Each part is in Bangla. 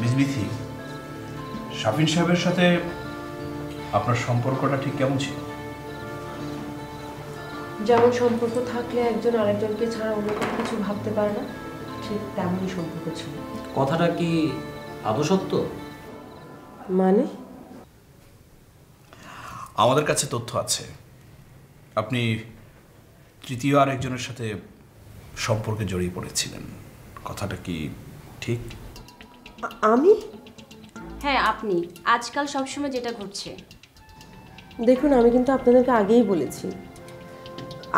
মিস বিথি, শাফিন সাহেবের সাথে আপনার সম্পর্কটা ঠিক কেমন ছিল? যেমন সম্পর্ক থাকলে একজন আরেকজনকে ছাড়া অন্য কোনো কিছু ভাবতে পারে না, ঠিক তেমনই সম্পর্ক ছিল। কথাটা কি আদৌ সত্য? মানে? আমাদের কাছে তথ্য আছে আপনি তৃতীয় আরেকজনের সাথে সম্পর্কে জড়িয়ে পড়েছিলেন। কথাটা কি ঠিক? আমি? হ্যাঁ আপনি। আজকাল সবসময় যেটা ঘটছে। দেখুন, আমি কিন্তু আপনাদেরকে আগেই বলেছি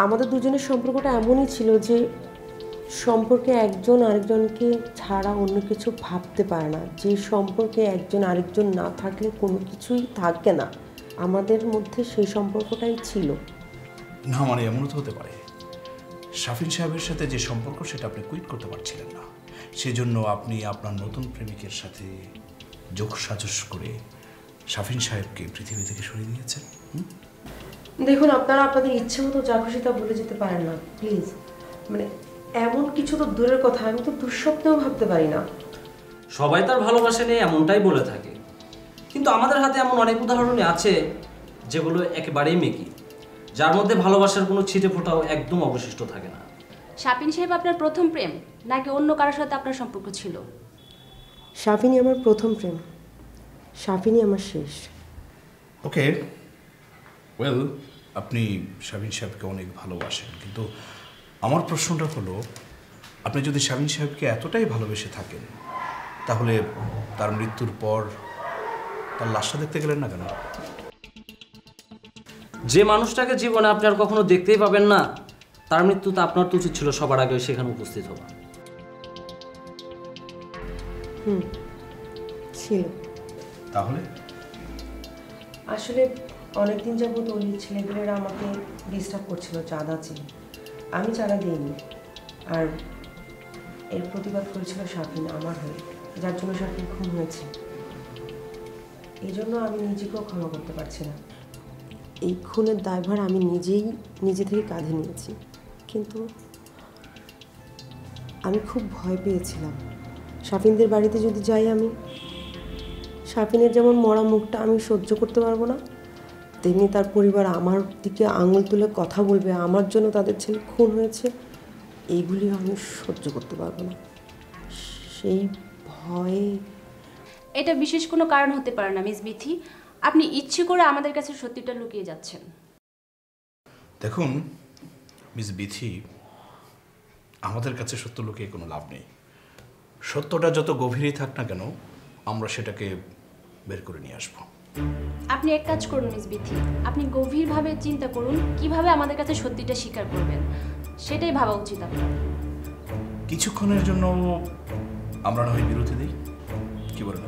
আমাদের দুজনের সম্পর্কটা এমনই ছিল যে সম্পর্কে একজন আরেকজনকে ছাড়া অন্য কিছু ভাবতে পারে না, যে সম্পর্কে একজন আরেকজন না থাকলে কোনো কিছুই থাকে না। আমাদের মধ্যে সেই সম্পর্কটাই ছিল। না মানে এমনও তো হতে পারে শাফিন সাহেবের সাথে যে সম্পর্ক সেটা আপনি কুইট করতে পারছিলেন না, সেজন্য আপনি আপনার নতুন প্রেমিকের সাথে যোগ সাজস করে শাফিন সাহেবকে পৃথিবী থেকে সরিয়ে দিয়েছেন। দেখুন, আপনারা আপনাদের ইচ্ছে মতো যা খুশি তা বলে যেতে পারেন না প্লিজ। মানে এমন কিছু তো দূরের কথা, আমি তো দুঃস্বপ্নেও ভাবতে পারি না। সবাই তার ভালোবাসা নিয়ে এমনটাই বলে থাকে, কিন্তু আমাদের হাতে এমন অনেক উদাহরণই আছে যেগুলো একেবারেই মেকি, যার মধ্যে ভালোবাসার কোনো ছিটে ফোঁটাও একদম অবশিষ্ট থাকে না। শাফিন সাহেব আপনার প্রথম প্রেম নাকি অন্য কারোর সাথে আপনার সম্পর্ক ছিল? শাফিনী আমার প্রথম প্রেম, শাফিনী আমার শেষ। ওকে, ওয়েল, আপনি শাফিন সাহেবকে অনেক ভালোবাসেন, কিন্তু আমার প্রশ্নটা হলো আপনি যদি শাফিন সাহেবকে এতটাই ভালোবেসে থাকেন তাহলে তার মৃত্যুর পর তার লাশটা দেখতে গেলেন না কেন? যে মানুষটাকে জীবনে আপনি আর কখনো দেখতেই পাবেন না, তার মৃত্যুতে আপনার তো উচিত ছিল সবার আগে সেখানে উপস্থিত হওয়া। ছিল। তাহলে আসলে অনেকদিন যাবত ওই ছেলেগুলোরা আমাকে ডিস্টার্ব করছিল চাঁদা চেয়ে। আমি চাঁদা দিইনি, আর এর প্রতিবাদ করেছিল শাফিন আমার হয়ে, যার জন্য শাফিন খুন হয়েছে। এই জন্য আমি নিজেকেও ক্ষমা করতে পারছি না। এই খুনের দায়ভার আমি নিজে থেকে কাঁধে নিয়েছি, কিন্তু আমি খুব ভয় পেয়েছিলাম শাফিনদের বাড়িতে যদি যাই আমি, শাফিনের যেমন মরা মুখটা আমি সহ্য করতে পারবো না, তেমনি তার পরিবার আমার দিকে আঙুল তুলে কথা বলবে আমার জন্য তাদের ছেলে খুন হয়েছে, এইগুলি আমি সহ্য করতে পারবো না। সেই ভয়ে। এটা বিশেষ কোনো কারণ হতে পারে না মিস বিথি, আপনি ইচ্ছে করে আমাদের কাছে সত্যিটা লুকিয়ে যাচ্ছেন। দেখুন মিস বিথি, আমাদের কাছে সত্য লুকিয়ে কোনো লাভ নেই। সত্যটা যত গভীরেই থাক না কেন আমরা সেটাকে বের করে নিয়ে আসবো। আপনি এক কাজ করুন মিস বিথি, আপনি গভীরভাবে চিন্তা করুন কিভাবে আমাদের কাছে সত্যিটা স্বীকার করবেন, সেটাই ভাবা উচিত আপনার। কিছুক্ষণের জন্য আমরা না হয় বিরতি দিই, কি বলেন?